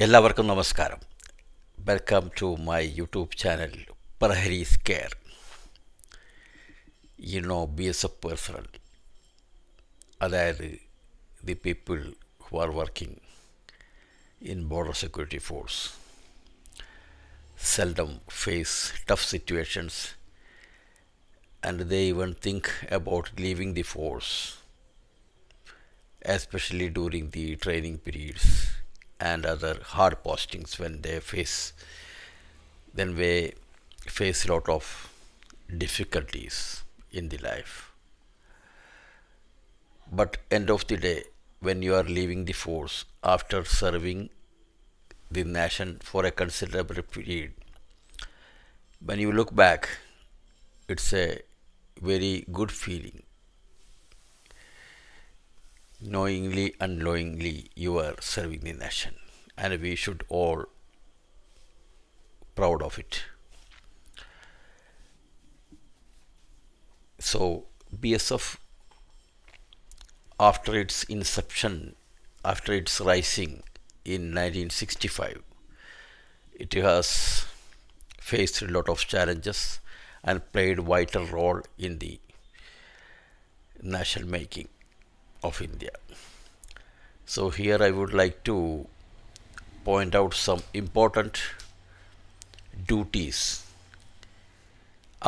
എല്ലാവർക്കും നമസ്കാരം. Welcome to my YouTube channel Praharis care. BSF personnel, അതായത് the people who are working in border security force seldom face tough situations, and they even think about leaving the force, especially during the training periods and other hard postings when they face a lot of difficulties in the life. But end of the day, when you are leaving the force after serving the nation for a considerable period, when you look back, it's a very good feeling. Knowingly, unknowingly, you are serving the nation, and we should all proud of it. So, BSF, after its inception, after its rising in 1965, it has faced a lot of challenges and played vital role in the nation making of India. So here I would like to point out some important duties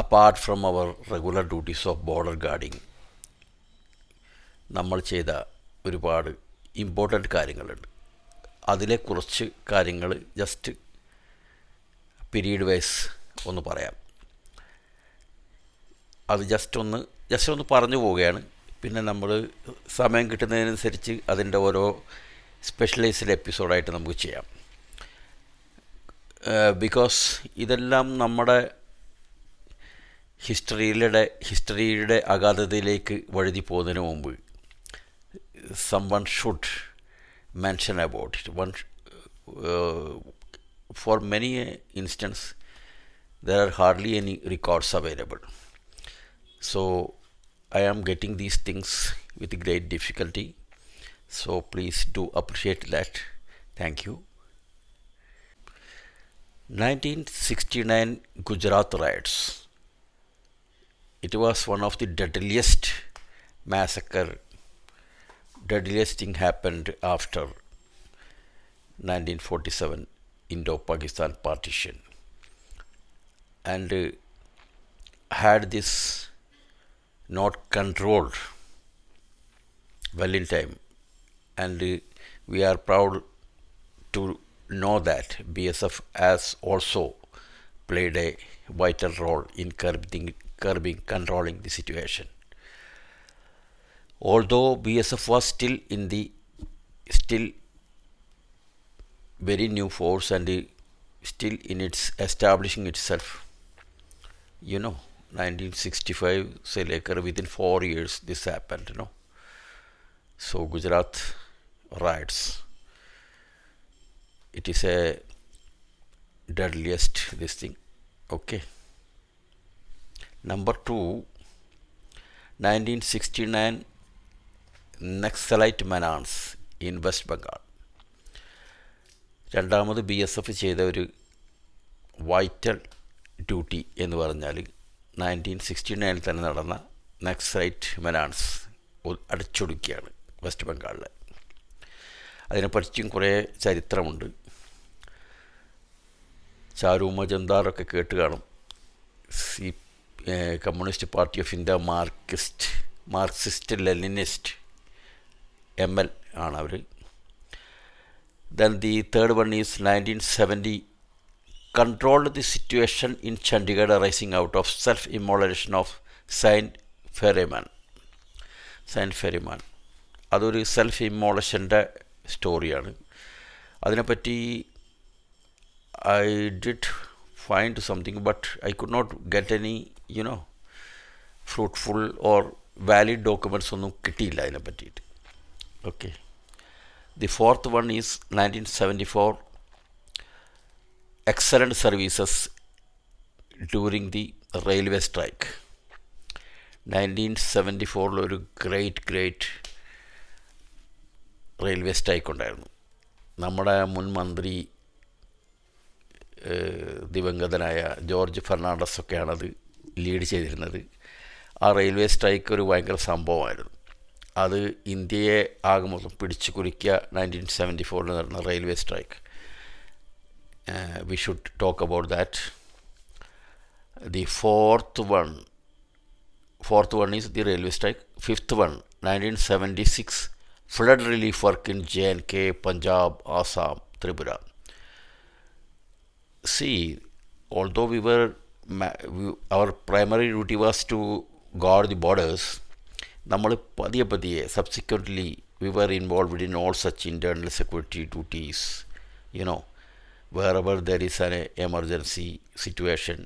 apart from our regular duties of border guarding. നമ്മൾ ചെയ്ത ഒരുപാട് important കാര്യങ്ങളുണ്ട്. അതിലെ കുറച്ച് കാര്യങ്ങൾ just period vice ഒന്ന് പറയാം. അത് ജസ്റ്റ് ഒന്ന് പറഞ്ഞു പോവുകയാണ്. പിന്നെ നമ്മൾ സമയം കിട്ടുന്നതിനനുസരിച്ച് അതിൻ്റെ ഓരോ സ്പെഷ്യലൈസ്ഡ് എപ്പിസോഡായിട്ട് നമുക്ക് ചെയ്യാം. ബിക്കോസ് ഇതെല്ലാം നമ്മുടെ ഹിസ്റ്ററിയുടെ അഗാധതയിലേക്ക് വഴുതി പോകുന്നതിന് മുമ്പ് someone should mention about it. For many instances, there are hardly any records available. So, I am getting these things with great difficulty. So, please do appreciate that. Thank you. 1969 Gujarat riots. It was one of the deadliest thing happened after 1947 Indo-Pakistan partition, and had this not controlled well in time, and we are proud to know that BSF has also played a vital role in controlling the situation. Although BSF was still very new force and still in its establishing itself, 1965, say later, within 4 years this happened, So Gujarat riots, it is a deadliest this thing. Okay. Number 2, 1969 Naxalite menace in West Bengal. രണ്ടാമത് BSF ചെയ്ത ഒരു vital duty എന്ന് പറഞ്ഞാൽ 1969 തന്നെ നടന്ന Naxalite മെനാൻസ് അടച്ചൊടുക്കിയാണ് west ബംഗാളിൽ. അതിനെപ്പറ്റിയും കുറേ ചരിത്രമുണ്ട്. ചാരു മജുംദാറൊക്കെ കേട്ട് കാണും. Communist party of India Marxist Leninist ML ആണ് അവർ. Then the third one is 1970 controlled the situation in Chandigarh arising out of self-immolation of Saint Ferryman. അതൊരു സെൽഫ് ഇമ്മോളേഷൻ്റെ സ്റ്റോറിയാണ്. അതിനെപ്പറ്റി I did find something, but I could not get any, fruitful or valid documents ഒന്നും കിട്ടിയില്ല അതിനെ പറ്റിയിട്ട്. Okay. The fourth one is 1974 excellent services during the railway strike. 1974 ഒരു great railway strike ഉണ്ടായിരുന്നു. നമ്മുടെ മുൻ മന്ത്രി ദിവംഗതനായ ജോർജ് ഫെർണാണ്ടസൊക്കെയാണത് ലീഡ് ചെയ്തിരുന്നത്. ആ റെയിൽവേ സ്ട്രൈക്ക് ഒരു ഭയങ്കര സംഭവമായിരുന്നു. അത് ഇന്ത്യയെ ആകെ മൊത്തം പിടിച്ചു കുലുക്കിയ 1974 നടന്ന railway strike. We should talk about that. The fourth one is the railway strike. Fifth one, 1976 flood relief work in J&K, Punjab, Assam, Tripura. See, although our primary duty was to guard the borders, നമ്മൾ പതിയെ subsequently we were involved in all such internal security duties. Wherever there is an emergency situation,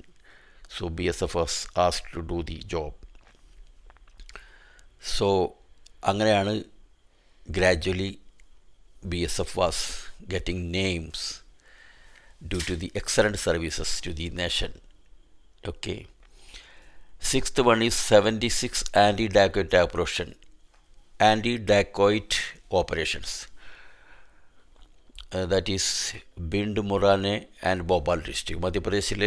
so BSF was asked to do the job. So അങ്ങനെയാണ് gradually BSF was getting names due to the excellent services to the nation. Okay. Sixth one is 76 anti-dacoit operations. That is Bind, Morane and Bhopal district. മധ്യപ്രദേശിൽ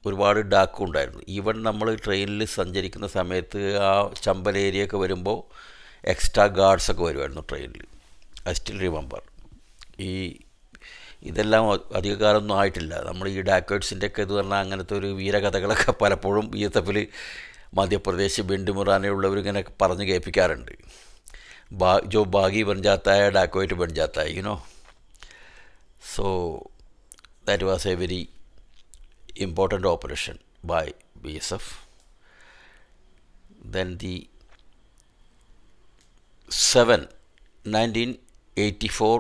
ഒരുപാട് ഡാക്കും ഉണ്ടായിരുന്നു. Even നമ്മൾ ട്രെയിനിൽ സഞ്ചരിക്കുന്ന സമയത്ത് ആ ചമ്പൽ ഏരിയയൊക്കെ വരുമ്പോൾ എക്സ്ട്രാ ഗാർഡ്സൊക്കെ വരുമായിരുന്നു ട്രെയിനിൽ. I still remember. ഇതെല്ലാം അധികകാലമൊന്നും ആയിട്ടില്ല. നമ്മൾ ഈ ഡാക്കോയിഡ്സിൻ്റെയൊക്കെ ഇത് പറഞ്ഞാൽ അങ്ങനത്തെ ഒരു വീരകഥകളൊക്കെ പലപ്പോഴും BSF മധ്യപ്രദേശ് ബിണ്ട് മുറാനയുള്ളവരിങ്ങനെ പറഞ്ഞ് കേൾപ്പിക്കാറുണ്ട്. ജോ baggy ബൻ ജാത്തായ ഡാക്കോയിറ്റ് ബൻ ജാത്തായ, So that was a very important operation by BSF. Then the 1984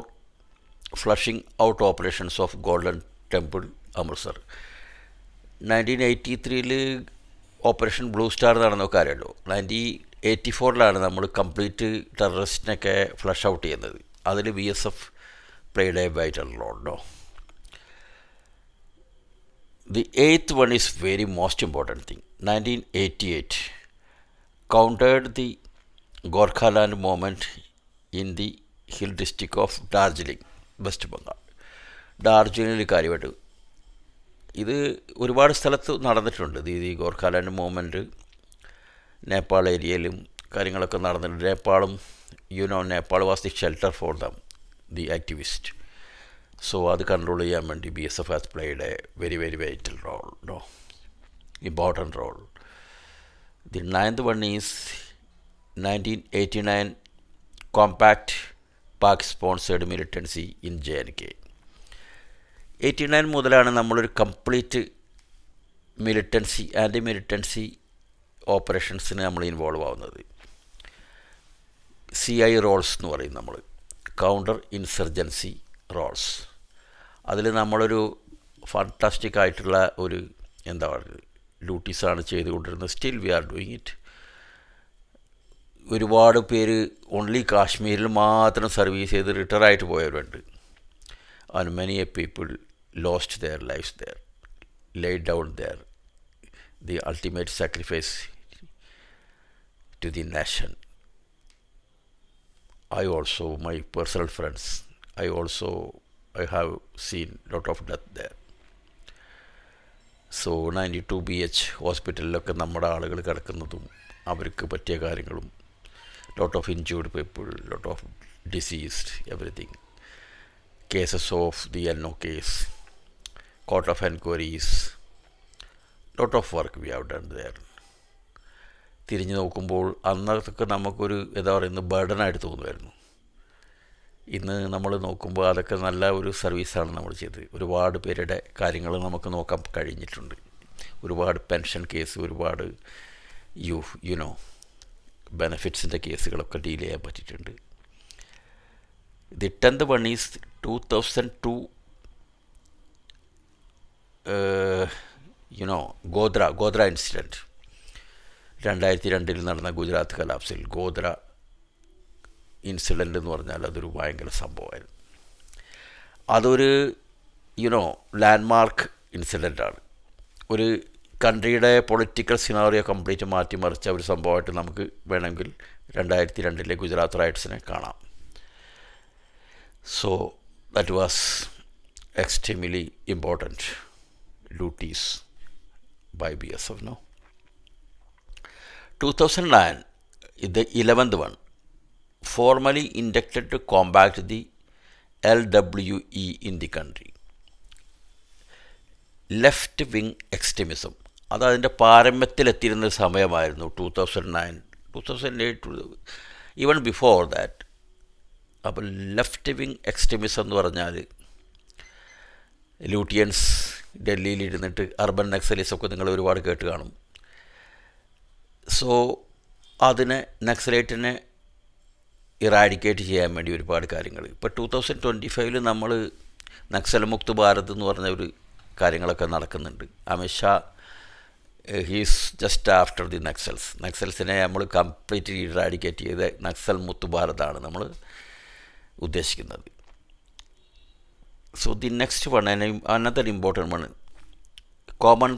flushing out operations of Golden Temple, Amritsar. 1983 operation blue star നടന്നൊക്കെ അറിയാമല്ലോ. 1984 നമ്മൾ കംപ്ലീറ്റ് ടെററിസ്റ്റിനൊക്കെ ഫ്ലഷ് ഔട്ട് ചെയ്യുന്നത്. അതിൽ BSF played a vital role. The eighth one is very most important thing. 1988 countered the Gorkhaland movement in the hill district of Darjeeling, West Bengal. ഡാർജിലിംഗിൽ കാര്യമായിട്ട് ഇത് ഒരുപാട് സ്ഥലത്ത് നടന്നിട്ടുണ്ട്. ഈ ഗോർഖാലാൻഡ് മൂവ്മെൻറ്റ് നേപ്പാൾ ഏരിയയിലും കാര്യങ്ങളൊക്കെ നടന്നിട്ടുണ്ട്. നേപ്പാളും Nepal was the shelter for them, the activist. So അത് കൺട്രോൾ ചെയ്യാൻ വേണ്ടി BSF has played a very very vital role, important role. The ninth one is 1989 compact Pak sponsored militancy in J&K. 89 മുതലാണ് നമ്മളൊരു കംപ്ലീറ്റ് ആൻറ്റി മിലിറ്റൻസി ഓപ്പറേഷൻസിന് നമ്മൾ involve ആവുന്നത്. CI Rolls എന്ന് പറയും നമ്മൾ, കൗണ്ടർ ഇൻസർജൻസി റോൾസ്. അതിൽ നമ്മളൊരു ഫാൻറ്റാസ്റ്റിക് ആയിട്ടുള്ള ഒരു ഡ്യൂട്ടീസാണ് ചെയ്തുകൊണ്ടിരുന്നത്. Still we are doing it. ഒരുപാട് പേര് ഓൺലി കാശ്മീരിൽ മാത്രം സർവീസ് ചെയ്ത് റിട്ടയർ ആയിട്ട് പോയവരുണ്ട്. And many a people lost their lives there, laid down there the ultimate sacrifice to the nation. I also, my personal friends, I have seen lot of death there. So 92 BH ഹോസ്പിറ്റലിലൊക്കെ നമ്മുടെ ആളുകൾ കിടക്കുന്നതും അവർക്ക് പറ്റിയ കാര്യങ്ങളും, lot of injured people, lot of deceased, everything. Cases of the NO case, court of enquiries, lot of work we have done there. തിരിഞ്ഞു നോക്കുമ്പോൾ അന്നൊക്കെ നമുക്കൊരു ബർഡനായിട്ട് തോന്നുമായിരുന്നു. ഇന്ന് നമ്മൾ നോക്കുമ്പോൾ അതൊക്കെ നല്ല ഒരു സർവീസാണ് നമ്മൾ ചെയ്തത്. ഒരുപാട് പേരുടെ കാര്യങ്ങൾ നമുക്ക് നോക്കാൻ കഴിഞ്ഞിട്ടുണ്ട്. ഒരുപാട് പെൻഷൻ കേസ്, ഒരുപാട് ബെനഫിറ്റ്സിൻ്റെ കേസുകളൊക്കെ ഡീൽ ചെയ്യാൻ പറ്റിയിട്ടുണ്ട്. The 10th one is 2002 Godhra incident. 2002 നടന്ന ഗുജറാത്ത് കലാപ്സിൽ ഗോദ്ര ഇൻസിഡൻ്റ് എന്ന് പറഞ്ഞാൽ അതൊരു ഭയങ്കര സംഭവമായിരുന്നു. അതൊരു ലാൻഡ്മാർക്ക് ഇൻസിഡൻ്റാണ്. ഒരു കൺട്രിയുടെ പൊളിറ്റിക്കൽ സിനാറിയോ കംപ്ലീറ്റ് മാറ്റിമറിച്ച ഒരു സംഭവമായിട്ട് നമുക്ക് വേണമെങ്കിൽ 2002 ഗുജറാത്ത് റൈറ്റ്സിനെ കാണാം. So that was extremely important duties by BSF. No, 2009, the 11th one, formally inducted to combat the LWE in the country. Left wing extremism അത് അതിൻ്റെ പാരമ്യത്തിലെത്തിയിരുന്ന സമയമായിരുന്നു 2009, 2008, ഈവൺ ബിഫോർ ദാറ്റ്. അപ്പോൾ ലെഫ്റ്റ് വിങ് എക്സ്ട്രീമിസം എന്ന് പറഞ്ഞാൽ ലൂട്ടിയൻസ് ഡൽഹിയിലിരുന്നിട്ട് അർബൻ നക്സലിസമൊക്കെ നിങ്ങൾ ഒരുപാട് കേട്ട് കാണും. സോ അതിനെ നക്സലേറ്റിനെ ഇറാഡിക്കേറ്റ് ചെയ്യാൻ വേണ്ടി ഒരുപാട് കാര്യങ്ങൾ. ഇപ്പോൾ 2025 നമ്മൾ നക്സൽ മുക്ത് ഭാരത് എന്ന് പറഞ്ഞ ഒരു കാര്യങ്ങളൊക്കെ നടക്കുന്നുണ്ട്. Amit Shah he's just after the നക്സൽസിനെ നമ്മൾ കംപ്ലീറ്റ്ലി ഇറാഡിക്കേറ്റ് ചെയ്ത് നക്സൽ മുക്ത് ഭാരതാണ് നമ്മൾ ഉദ്ദേശിക്കുന്നത്. So the next one, another important one,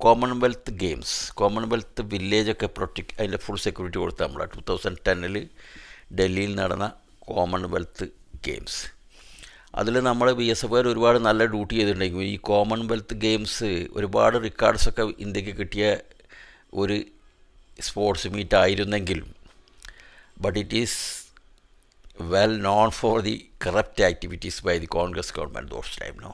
Commonwealth Games. Commonwealth വില്ലേജൊക്കെ പ്രൊട്ടക്റ്റ്, അതിൻ്റെ ഫുൾ സെക്യൂരിറ്റി കൊടുത്ത നമ്മളാണ് 2010 ഡൽഹിയിൽ നടന്ന കോമൺവെൽത്ത് ഗെയിംസ്. അതിൽ നമ്മൾ BSF ഒരുപാട് നല്ല ഡ്യൂട്ടി ചെയ്തിട്ടുണ്ടെങ്കിൽ ഈ കോമൺവെൽത്ത് ഗെയിംസ് ഒരുപാട് റെക്കോർഡ്സൊക്കെ ഇന്ത്യക്ക് കിട്ടിയ ഒരു സ്പോർട്സ് മീറ്റ് ആയിരുന്നെങ്കിലും but it is well known for the corrupt activities by the Congress government those time. No,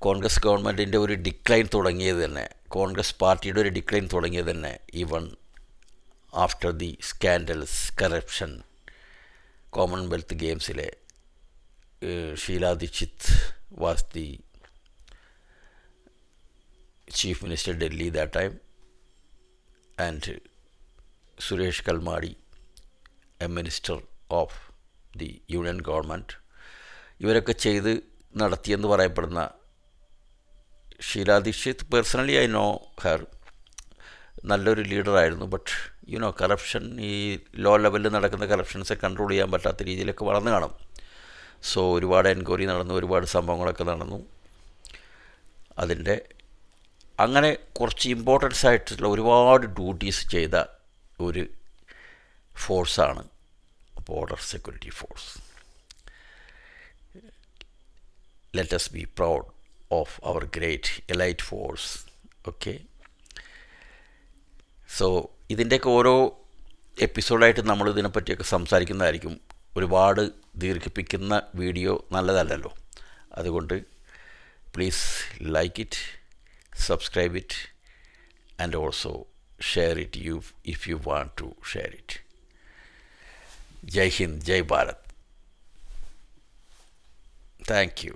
Congress ഗവൺമെൻറ്റിൻ്റെ ഒരു ഡിക്ലൈൻ തുടങ്ങിയത് തന്നെ, കോൺഗ്രസ് പാർട്ടിയുടെ ഒരു ഡിക്ലൈൻ തുടങ്ങിയത് തന്നെ even after the scandals, corruption. Commonwealth ഗെയിംസിലെ Sheila Dikshit was the chief minister Delhi that time and Suresh Kalmadi a minister of the union government. ഇവരൊക്കെ ചെയ്ത് നടത്തിയെന്ന് പറയപ്പെടുന്ന Sheila Dikshit, personally I know her, നല്ലൊരു ലീഡറായിരുന്നു. ബട്ട് കറപ്ഷൻ, ഈ ലോ ലെവലിൽ നടക്കുന്ന കറപ്ഷൻസെ കൺട്രോൾ ചെയ്യാൻ പറ്റാത്ത രീതിയിലൊക്കെ വളർന്നു കാണും. സോ ഒരുപാട് എൻക്വയറി നടന്നു, ഒരുപാട് സംഭവങ്ങളൊക്കെ നടന്നു. അതിൻ്റെ അങ്ങനെ കുറച്ച് ഇമ്പോർട്ടൻസ് ആയിട്ടുള്ള ഒരുപാട് ഡ്യൂട്ടീസ് ചെയ്ത ഒരു ഫോഴ്സാണ് border security force. Let us be proud of our great elite force. Okay, so ഇതിൻ്റെയൊക്കെ ഓരോ എപ്പിസോഡായിട്ട് നമ്മൾ ഇതിനെപ്പറ്റിയൊക്കെ സംസാരിക്കുന്നതായിരിക്കും. ഒരുപാട് ദീർഘിപ്പിക്കുന്ന വീഡിയോ നല്ലതല്ലല്ലോ. അതുകൊണ്ട് please like it, subscribe it and also share it if you want to share it. ജയ് ഹിന്ദ്, ജയ് ഭാരത്. Thank U.